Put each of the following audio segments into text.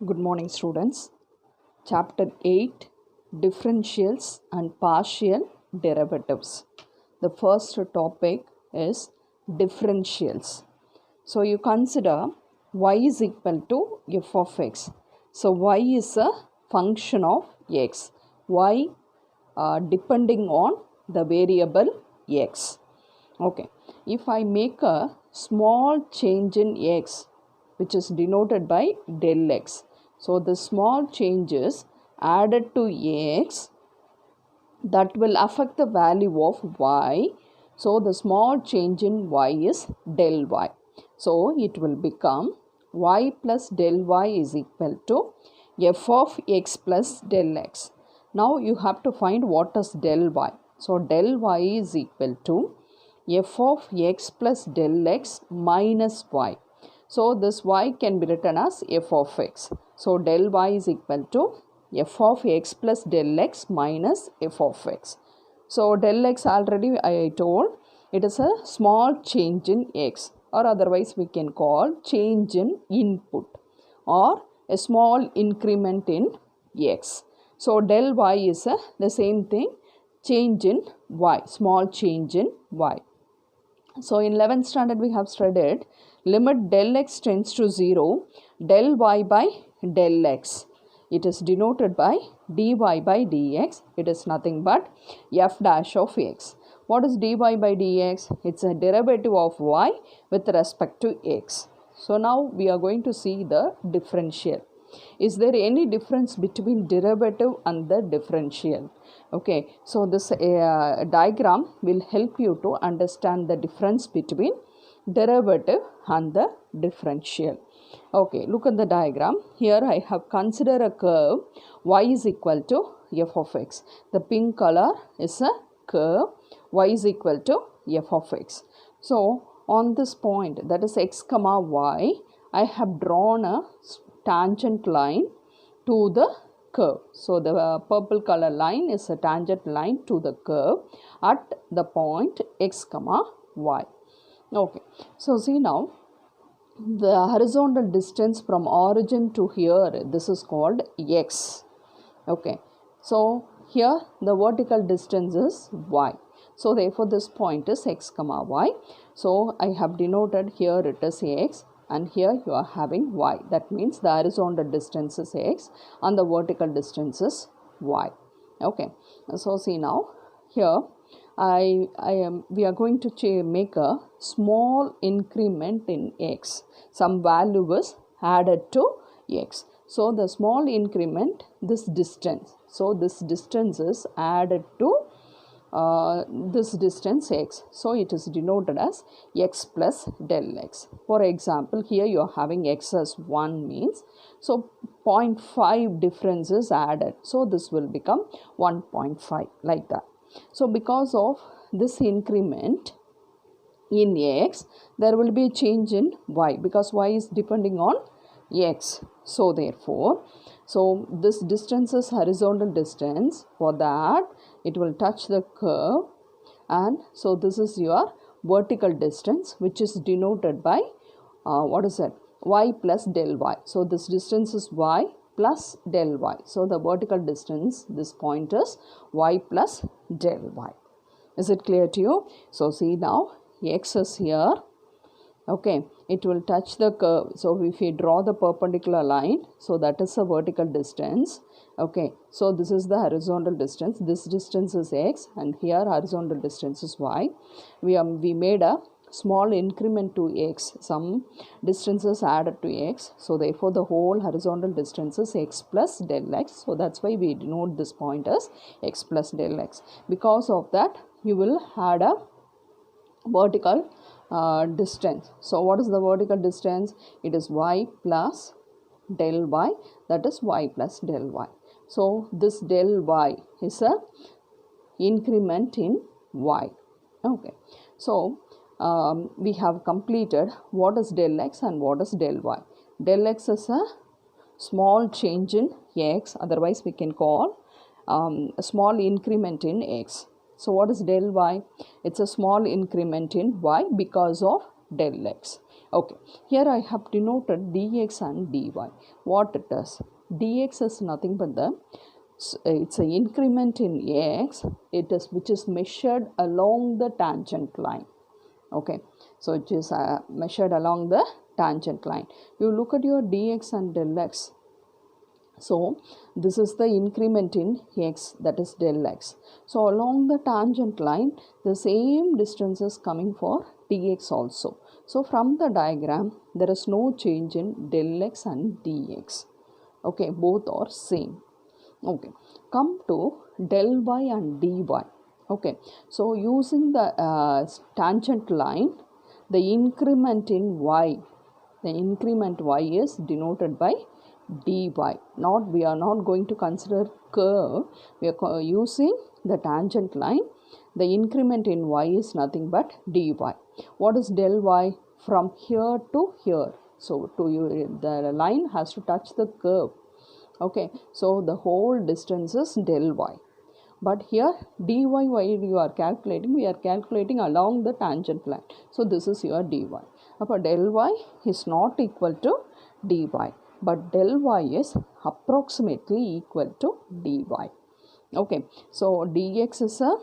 Good morning, students. Chapter 8 Differentials and Partial Derivatives. The first topic is differentials. So, you consider y is equal to f of x. So, y is a function of x. Y depending on the variable x. Okay, if I make a small change in x, which is denoted by del x. So, the small changes added to x that will affect the value of y. So, the small change in y is del y. So, it will become y plus del y is equal to f of x plus del x. Now, you have to find what is del y. So, del y is equal to f of x plus del x minus y. So, this y can be written as f of x. So, del y is equal to f of x plus del x minus f of x. So, del x already I told it is a small change in x, or otherwise we can call change in input or a small increment in x. So, del y is the same thing, change in y, small change in y. So, in 11th standard we have studied limit del x tends to 0, del y by del x. It is denoted by dy by dx. It is nothing but f dash of x. What is dy by dx? It's a derivative of y with respect to x. So, now we are going to see the differential. Is there any difference between derivative and the differential? Okay, so this diagram will help you to understand the difference between derivative and the differential. Okay, look at the diagram. Here I have considered a curve y is equal to f of x. The pink color is a curve y is equal to f of x. So, on this point, that is x comma y, I have drawn a tangent line to the curve. So, the purple color line is a tangent line to the curve at the point x comma y. Okay, so see now the horizontal distance from origin to here, this is called x. Okay, so here the vertical distance is y. So, therefore, this point is x comma y. So, I have denoted here it is x and here you are having y. That means the horizontal distance is x and the vertical distance is y. Okay, so see now here we are going to make a small increment in x. Some value is added to x. So, the small increment, this distance. So, this distance is added to this distance x. So, it is denoted as x plus del x. For example, here you are having x as 1 means, so 0.5 difference is added. So, this will become 1.5 like that. So, because of this increment in x, there will be a change in y because y is depending on x. So, therefore, this distance is horizontal distance. For that, it will touch the curve, and so this is your vertical distance, which is denoted by what is it? Y plus del y. So, this distance is y plus del y. So, the vertical distance, this point is y plus del y. Is it clear to you? So, see now x is here. Okay, it will touch the curve. So, if we draw the perpendicular line, so that is a vertical distance. Okay, so this is the horizontal distance. This distance is x and here horizontal distance is y. We made a small increment to x. Some distances added to x. So, therefore, the whole horizontal distance is x plus del x. So, that's why we denote this point as x plus del x. Because of that, you will add a vertical distance. So, what is the vertical distance? It is y plus del y, that is y plus del y. So, this del y is a increment in y. Okay. So, we have completed what is del x and what is del y. Del x is a small change in x, otherwise we can call a small increment in x. So, what is del y? It's a small increment in y because of del x. Okay, here I have denoted dx and dy. What it is? Dx is nothing but it's an increment in x, which is measured along the tangent line. Okay, so it is measured along the tangent line. You look at your dx and del x. So this is the increment in x, that is del x. So along the tangent line, the same distance is coming for dx also. So from the diagram, there is no change in del x and dx. Okay, both are same. Okay, come to del y and dy. Okay, so using the tangent line, the increment in y, the increment y is denoted by dy. We are not going to consider curve. We are using the tangent line. The increment in y is nothing but dy. What is del y? From here to here. So the line has to touch the curve. Okay, so the whole distance is del y. But here dy, while you are calculating, we are calculating along the tangent line. So this is your dy. But del y is not equal to dy, but del y is approximately equal to dy. Okay, so dx is a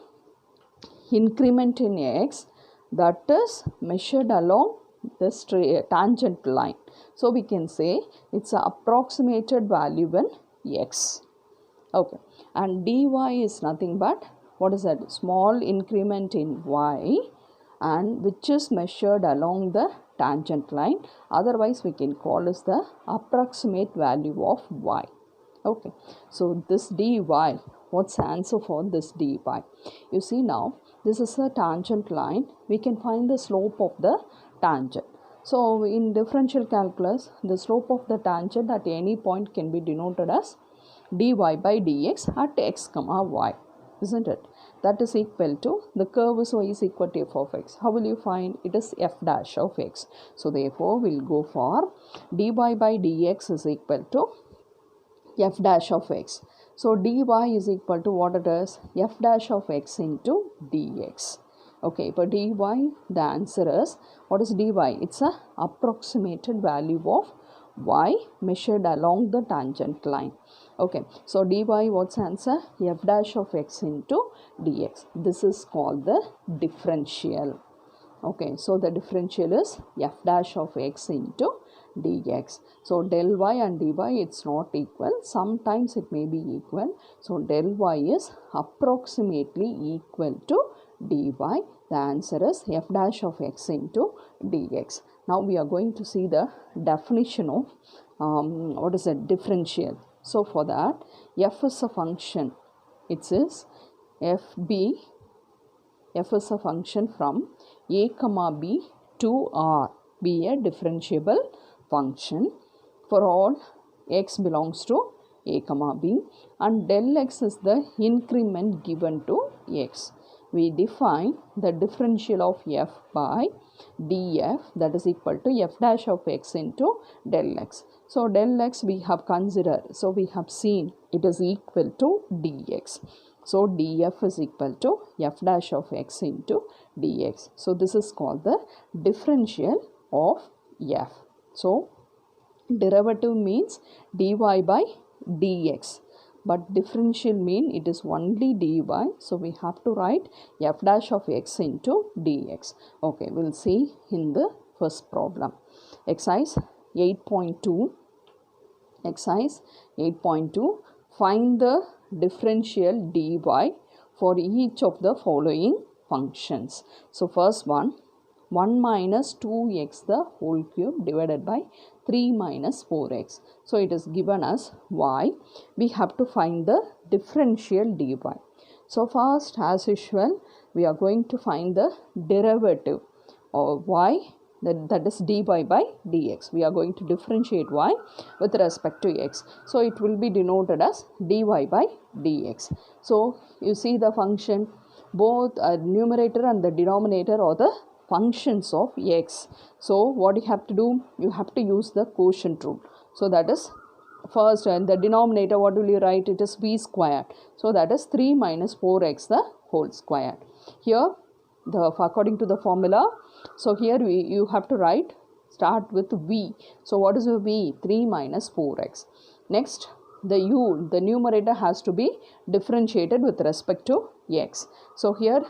increment in x that is measured along the tangent line. So we can say it's an approximated value in x. Okay, and dy is nothing but, what is that? Small increment in y, and which is measured along the tangent line. Otherwise we can call as the approximate value of y. Okay, so this dy, what's the answer for this dy? You see now, this is a tangent line. We can find the slope of the tangent. So in differential calculus, the slope of the tangent at any point can be denoted as dy by dx at x comma y, isn't it? That is equal to, the curve is y is equal to f of x. How will you find? It is f dash of x. So therefore we'll go for dy by dx is equal to f dash of x. So dy is equal to what it is? F dash of x into dx. Okay, but dy, the answer is, what is dy? It's a approximated value of y measured along the tangent line. Okay, so dy, what's answer? F dash of x into dx. This is called the differential. Okay, so the differential is f dash of x into dx. So del y and dy, it's not equal. Sometimes it may be equal. So del y is approximately equal to dy. The answer is f dash of x into dx. Now we are going to see the definition of what is a differential. So for that, f is a function. It says f is a function from a comma b to r, be a differentiable function for all x belongs to a comma b, and del x is the increment given to x. We define the differential of f by df, that is equal to f dash of x into del x. So del x we have considered, so we have seen it is equal to dx. So df is equal to f dash of x into dx. So this is called the differential of f. So derivative means dy by dx, but differential mean it is only dy. So we have to write f dash of x into dx. Okay, we'll see in the first problem. Exercise 8.2. Exercise 8.2. Find the differential dy for each of the following functions. So first one, 1 minus 2x the whole cube divided by 3 minus 4x. So it is given as y. We have to find the differential dy. So first, as usual, we are going to find the derivative of y, that is dy by dx. We are going to differentiate y with respect to x. So it will be denoted as dy by dx. So you see the function, both numerator and the denominator are the functions of x. So what you have to do? You have to use the quotient rule. So that is, first in the denominator, what will you write? It is b squared. So that is 3 minus 4x the whole squared. Here according to the formula, so here you have to write start with v. So what is the v? 3 minus 4x. Next, the u, the numerator has to be differentiated with respect to x. So here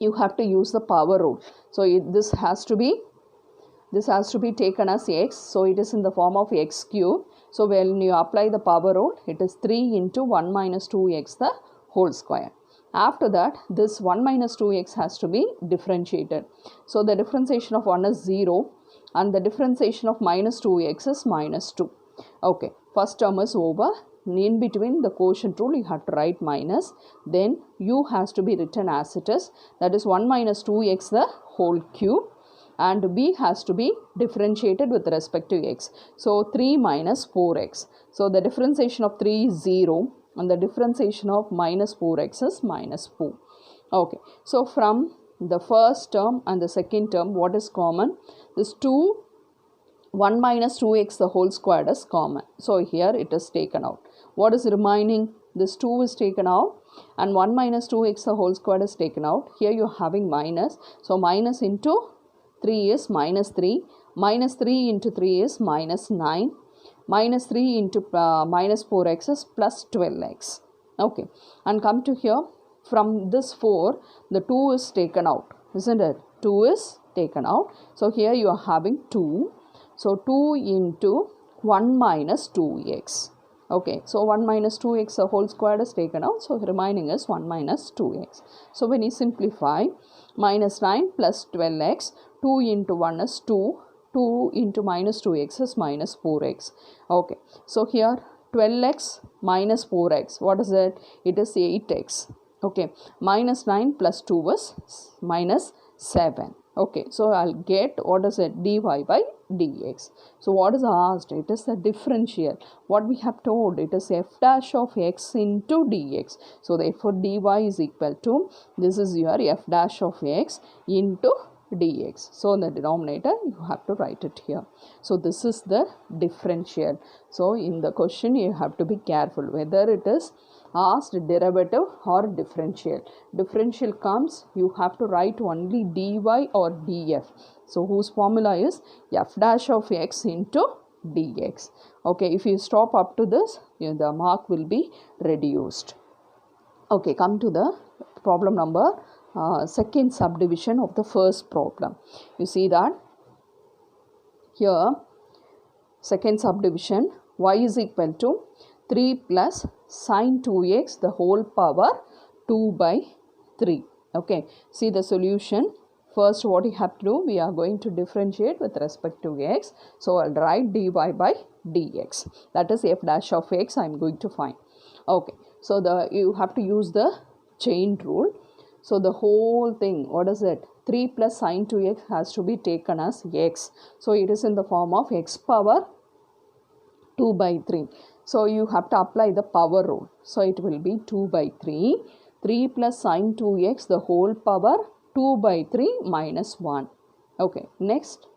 you have to use the power rule. So this has to be taken as x. So it is in the form of x cube. So when you apply the power rule, it is 3 into 1 minus 2x the whole square. After that, this 1 minus 2x has to be differentiated. So the differentiation of 1 is 0 and the differentiation of minus 2x is minus 2. Okay, first term is over. In between the quotient rule, you have to write minus. Then u has to be written as it is. That is 1 minus 2x the whole cube. And b has to be differentiated with respect to x. So 3 minus 4x. So the differentiation of 3 is 0 and the differentiation of minus 4x is minus 4. Okay. So from the first term and the second term, what is common? This 1 minus 2x the whole squared is common. So here it is taken out. What is remaining? This 2 is taken out and 1 minus 2x the whole squared is taken out. Here you are having minus. So minus into 3 is minus 3, minus 3 into 3 is minus 9, minus 3 into minus 4x is plus 12x. Okay, and come to here, from this 4, the 2 is taken out, isn't it? 2 is taken out. So here you are having 2. So 2 into 1 minus 2x. Okay, so 1 minus 2x the whole squared is taken out. So remaining is 1 minus 2x. So when you simplify, minus 9 plus 12x, 2 into 1 is 2, 2 into minus 2x is minus 4x. Okay, so here 12x minus 4x, what is it? It is 8x. Okay, minus 9 plus 2 is minus 7. Okay, so I'll get, what is it? Dy by dx. So what is asked? It is the differential. What we have told, it is f dash of x into dx. So therefore dy is equal to, this is your f dash of x into dx. So in the denominator you have to write it here. So this is the differential. So in the question you have to be careful whether it is asked derivative or differential. Differential comes, you have to write only dy or df. So whose formula is f dash of x into dx. Okay, if you stop up to this, the mark will be reduced. Okay, come to the problem number second subdivision of the first problem. You see that here second subdivision, y is equal to 3 plus sine 2x the whole power 2 by 3. Okay, see the solution. First what we have to do, we are going to differentiate with respect to x. So I'll write dy by dx. That is f dash of x I am going to find. Okay, so you have to use the chain rule. So the whole thing, what is it? 3 plus sine 2x has to be taken as x. So it is in the form of x power 2 by 3. So you have to apply the power rule. So it will be 2 by 3. 3 plus sine 2x the whole power 2 by 3 minus 1. Okay, next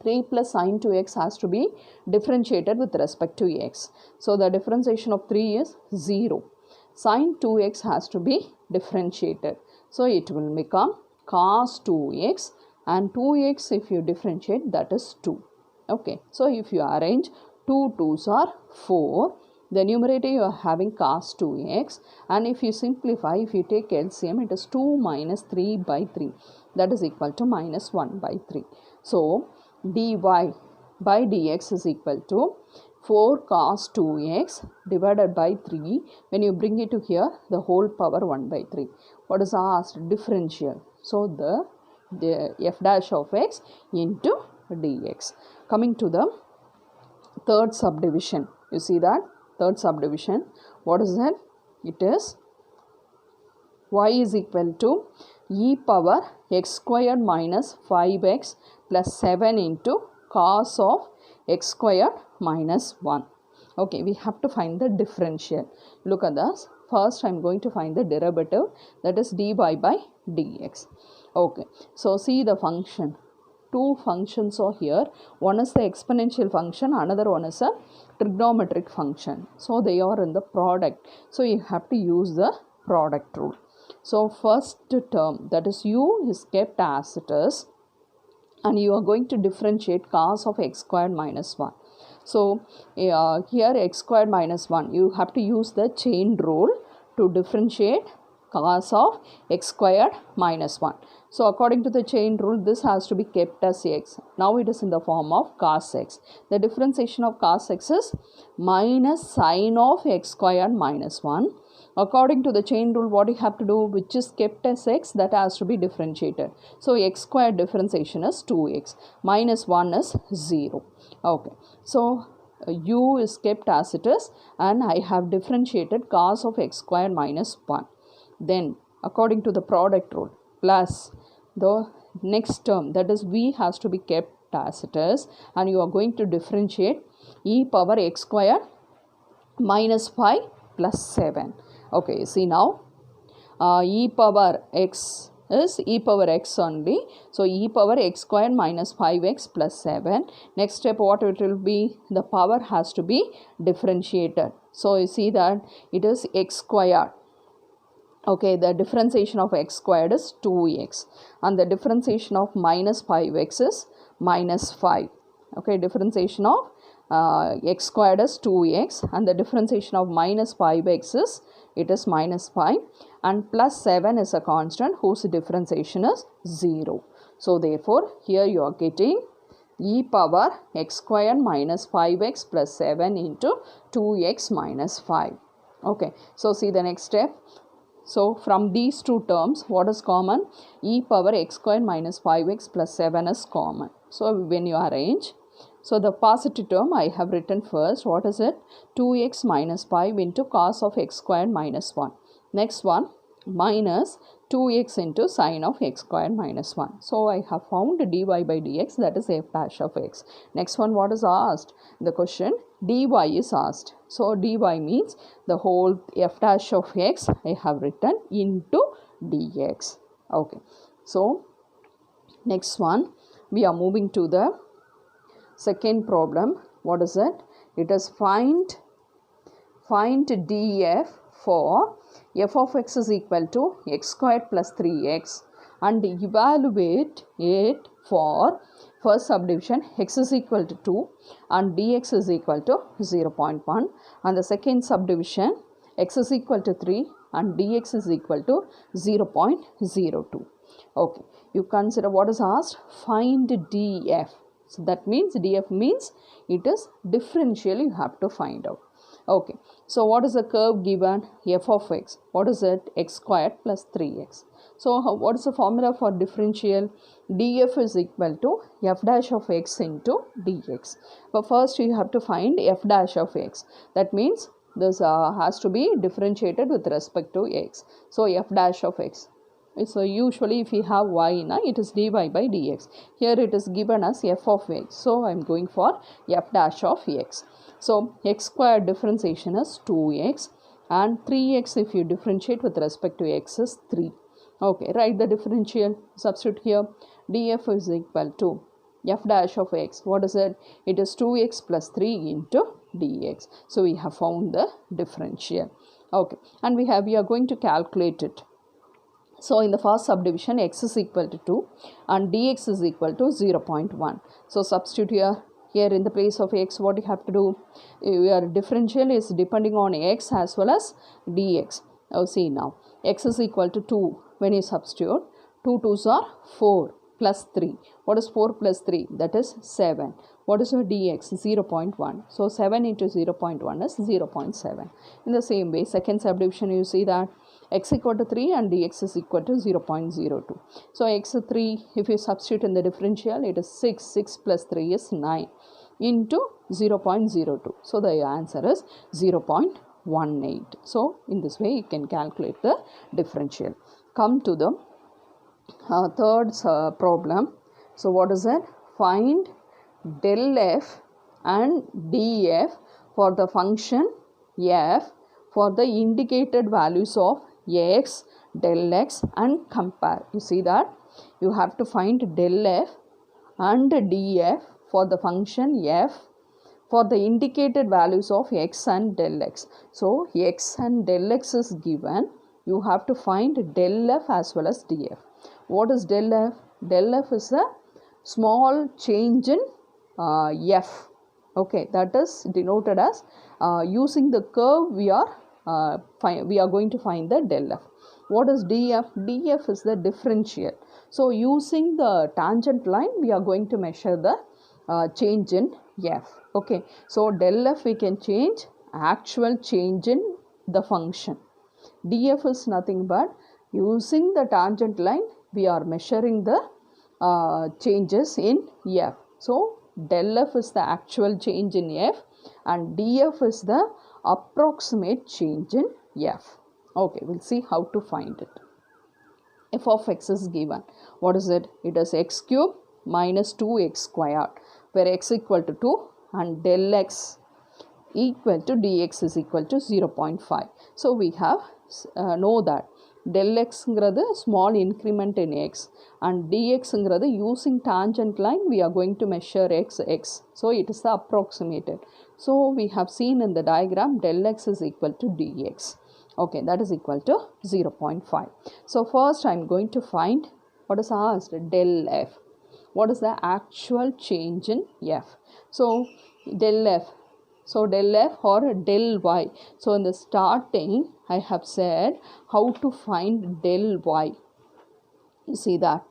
3 plus sine 2x has to be differentiated with respect to x. So the differentiation of 3 is 0. Sine 2x has to be differentiated. So it will become cos 2x and 2x if you differentiate, that is 2. Okay, so if you arrange 2 2's are 4. The numerator you are having cos 2x, and if you simplify, if you take LCM, it is 2 minus 3 by 3. That is equal to minus 1 by 3. So dy by dx is equal to 4 cos 2x divided by 3. When you bring it to here, the whole power 1 by 3. What is asked? Differential. So the f dash of x into dx. Coming to the third subdivision, you see that third subdivision, what is that? It is y is equal to e power x squared minus 5x plus 7 into cos of x squared minus 1. Okay, we have to find the differential. Look at this. First I am going to find the derivative, that is dy by dx. Okay, so see the function. Two functions are here. One is the exponential function, another one is a trigonometric function. So they are in the product. So you have to use the product rule. So first term, that is u, is kept as it is. and you are going to differentiate cos of x squared minus 1. So here x squared minus 1, you have to use the chain rule to differentiate cos of x squared minus 1. So according to the chain rule, this has to be kept as x. Now it is in the form of cos x. The differentiation of cos x is minus sine of x squared minus 1. According to the chain rule, what you have to do, which is kept as x, that has to be differentiated. So x squared differentiation is 2x. Minus 1 is 0. Okay. So u is kept as it is, and I have differentiated cos of x squared minus 1. Then according to the product rule, plus the next term, that is v, has to be kept as it is, and you are going to differentiate e power x squared minus 5 plus 7. Okay, see now e power x is e power x only. So e power x squared minus 5x plus 7. Next step, what it will be, the power has to be differentiated. So you see that it is x squared. Okay, the differentiation of x squared is 2x, and the differentiation of minus 5x is minus 5. Okay, differentiation of x squared is 2x, and the differentiation of minus 5x is, it is minus 5, and plus 7 is a constant whose differentiation is 0. So therefore here you are getting e power x squared minus 5x plus 7 into 2x minus 5. Okay, so see the next step. So from these two terms, what is common? E power x squared minus 5x plus 7 is common. So when you arrange, so the positive term I have written first. What is it? 2x minus 5 into cos of x squared minus 1. Next one, minus 2x into sine of x squared minus 1. So I have found dy by dx, that is f dash of x. Next one, what is asked? The question, dy is asked. So dy means the whole f dash of x I have written into dx. Okay. So next one, we are moving to the second problem. What is it? It is find df for f of x is equal to x squared plus 3x, and evaluate it for first subdivision x is equal to 2 and dx is equal to 0.1, and the second subdivision x is equal to 3 and dx is equal to 0.02. Okay, you consider what is asked, find df. So that means df means it is differential, you have to find out. Okay, so what is the curve given? F of x. What is it? X squared plus 3x. So what is the formula for differential? df is equal to f dash of x into dx. But first you have to find f dash of x. That means this has to be differentiated with respect to x. So f dash of x. So usually if you have y, it is dy by dx. Here it is given as f of x. So I am going for f dash of x. So x squared differentiation is 2x, and 3x if you differentiate with respect to x is 3. Okay, write the differential, substitute here. df is equal to f dash of x. What is it? It is 2x plus 3 into dx. So we have found the differential. Okay, and we are going to calculate it. So in the first subdivision, x is equal to 2 and dx is equal to 0.1. So substitute here in the place of x, what you have to do? Your differential is depending on x as well as dx. Now see now, x is equal to 2. When you substitute, 2 2s are 4 plus 3. What is 4 plus 3? That is 7. What is your dx? 0.1. So 7 into 0.1 is 0.7. In the same way, second subdivision, you see that x equal to 3 and dx is equal to 0.02. So x 3, if you substitute in the differential, it is 6. 6 plus 3 is 9 into 0.02. So the answer is 0.18. So in this way, you can calculate the differential. Come to the third problem. So what is it? Find del f and df for the function f for the indicated values of x, del x, and compare. You see that you have to find del f and df for the function f for the indicated values of x and del x. So x and del x is given. You have to find del f as well as df. What is del f? Del f is the small change in f. Okay, that is denoted as using the curve we are going to find the del f. What is df? Df is the differential. So using the tangent line we are going to measure the change in f. Okay, so del f we can change actual change in the function. Df is nothing but using the tangent line we are measuring the changes in f. So del f is the actual change in f and df is the approximate change in f. Okay, we'll see how to find it. F of x is given. What is it? It is x cube minus 2x squared, where x equal to 2 and del x equal to dx is equal to 0.5. So we have know that del x is small increment in x and dx is using tangent line we are going to measure x. So it is the approximated. So we have seen in the diagram del x is equal to dx. Okay, that is equal to 0.5. So first I am going to find what is asked, del f. What is the actual change in f? So del f. So del f or del y. So in the starting I have said how to find del y. You see that.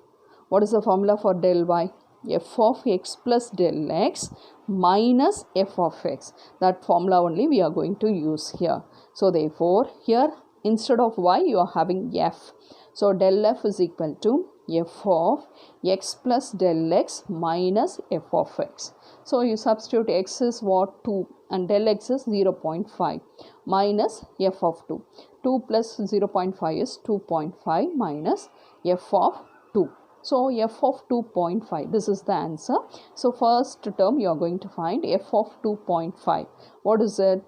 What is the formula for del y? F of x plus del x minus f of x. That formula only we are going to use here. So therefore here instead of y you are having f. So del f is equal to f of x plus del x minus f of x. So you substitute x is what? 2 and del x is 0.5 minus f of 2. 2 plus 0.5 is 2.5 minus f of 2. So f of 2.5, this is the answer. So first term you are going to find f of 2.5. What is it?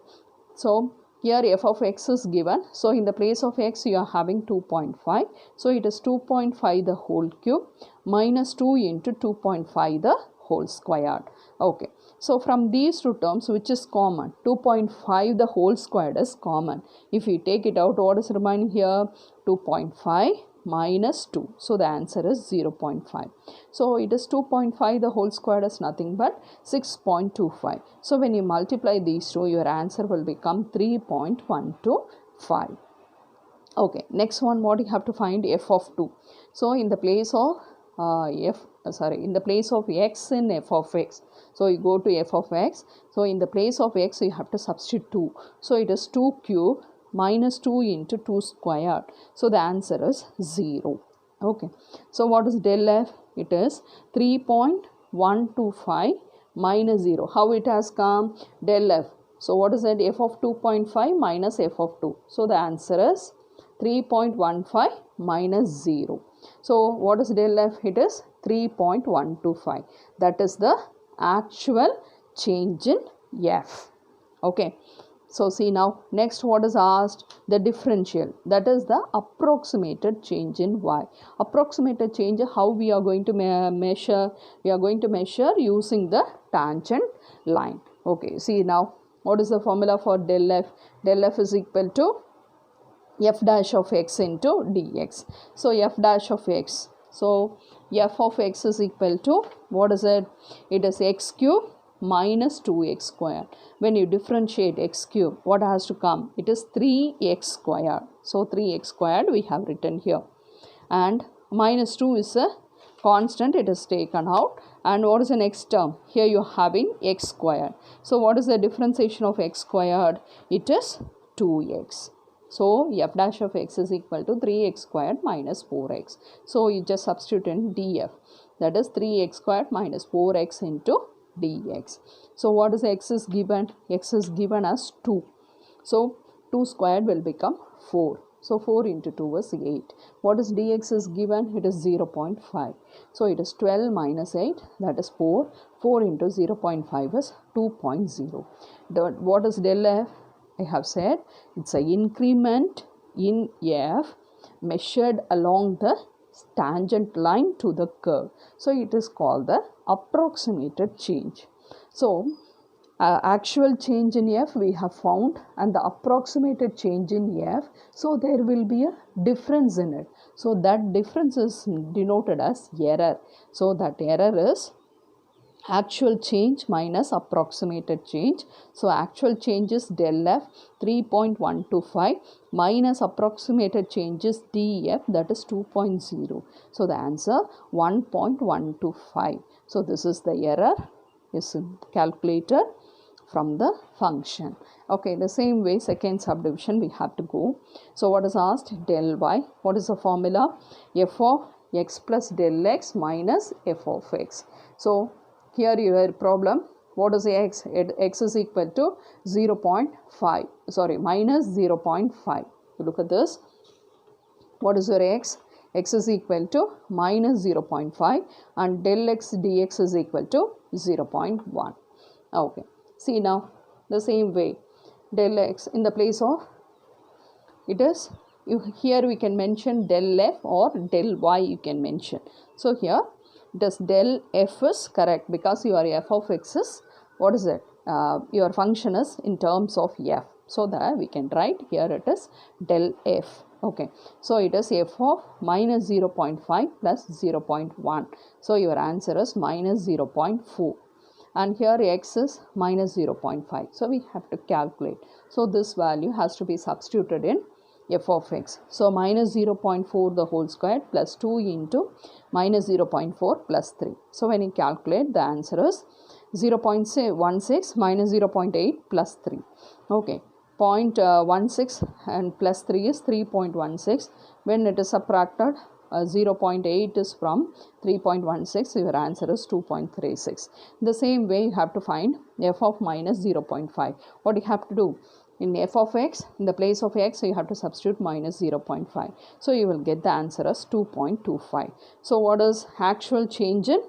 So here f of x is given. So in the place of x you are having 2.5. So it is 2.5 the whole cube minus 2 into 2.5 the whole squared. Okay. So from these two terms which is common? 2.5 the whole squared is common. If we take it out, what is remaining here? 2.5 minus 2. So the answer is 0.5. So it is 2.5 the whole squared is nothing but 6.25. So when you multiply these two, your answer will become 3.125. Okay, next one, what you have to find? F of 2. So in the place of in the place of x in f of x. So you go to f of x. So in the place of x you have to substitute 2. So it is 2 cube minus 2 into 2 squared. So the answer is 0. Okay. So what is del f? It is 3.125 minus 0. How it has come? Del f. So what is that? F of 2.5 minus f of 2. So the answer is 3.15 minus 0. So what is del f? It is 3.125. That is the actual change in f. Okay. So see now, next what is asked? The differential. That is the approximated change in y. Approximated change, how we are going to measure? We are going to measure using the tangent line. Okay, see now, what is the formula for del f? Del f is equal to f dash of x into dx. So f dash of x. So f of x is equal to, what is it? It is x cube minus 2x squared. When you differentiate x cube, what has to come? It is 3x squared. So 3x squared we have written here. And minus 2 is a constant, it is taken out. And what is the next term? Here you are having x squared. So what is the differentiation of x squared? It is 2x. So f dash of x is equal to 3x squared minus 4x. So you just substitute in df. That is 3x squared minus 4x into dx. So what is x is given? X is given as 2. So 2 squared will become 4. So 4 into 2 is 8. What is dx is given? It is 0.5. So it is 12 minus 8, that is 4. 4 into 0.5 is 2.0. What is del f? I have said it's an increment in f measured along the tangent line to the curve. So it is called the approximated change. So actual change in f we have found and the approximated change in f, so there will be a difference in it. So that difference is denoted as error. So that error is actual change minus approximated change. So actual change is del f 3.125 minus approximated change is df, that is 2.0. So the answer 1.125. So this is the error is calculated from the function. Okay, the same way second subdivision we have to go. So what is asked? Del y. What is the formula? F of x plus del x minus f of x. So here your problem, what is x? X is equal to 0.5, sorry, minus 0.5. You look at this. What is your x? X is equal to minus 0.5 and del x dx is equal to 0.1. Okay. See now, the same way, del x in the place of, it is, here we can mention del f or del y you can mention. So here, it is del f is correct because your f of x is, what is it? Your function is in terms of f. So that we can write here it is del f. Okay. So it is f of minus 0.5 plus 0.1. So your answer is minus 0.4. And here x is minus 0.5. So we have to calculate. So this value has to be substituted in f of x. So minus 0.4 the whole square plus 2 into minus 0.4 plus 3. So when you calculate, the answer is 0.16 minus 0.8 plus 3. Okay. 0.16 and plus 3 is 3.16. When it is subtracted, 0.8 is from 3.16, your answer is 2.36. The same way you have to find f of minus 0.5. What you have to do? In f of x, in the place of x, you have to substitute minus 0.5. So you will get the answer as 2.25. So what is actual change in?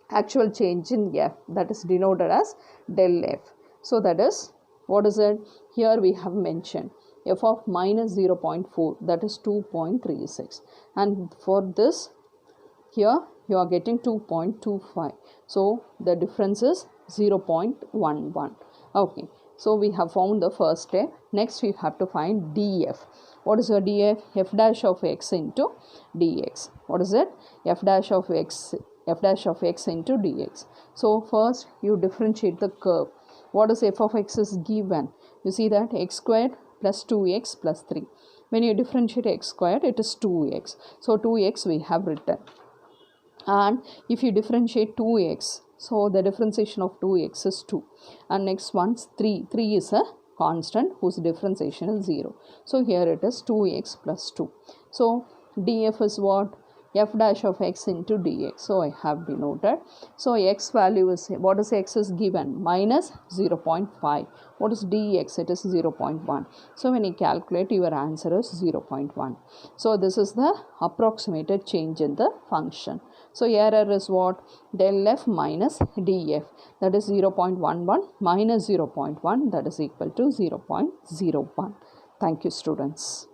Actual change in f, that is denoted as del f. So that is, what is it? Here we have mentioned f of minus 0.4, that is 2.36. And for this, here you are getting 2.25. So the difference is 0.11. Okay. So we have found the first step. Next we have to find df. What is your df? F dash of x into dx. What is it? F dash of x into dx. So first you differentiate the curve. What is f of x is given? You see that x squared plus 2x plus 3. When you differentiate x squared, it is 2x. So 2x we have written. And if you differentiate 2x, so the differentiation of 2x is 2. And next one's 3. 3 is a constant whose differentiation is 0. So here it is 2x plus 2. So df is what? F dash of x into dx. So I have denoted. So x value is, what is x is given? Minus 0.5. What is dx? It is 0.1. So when you calculate, your answer is 0.1. So this is the approximated change in the function. So error is what? Del f minus df, that is 0.11 minus 0.1, that is equal to 0.01. Thank you, students.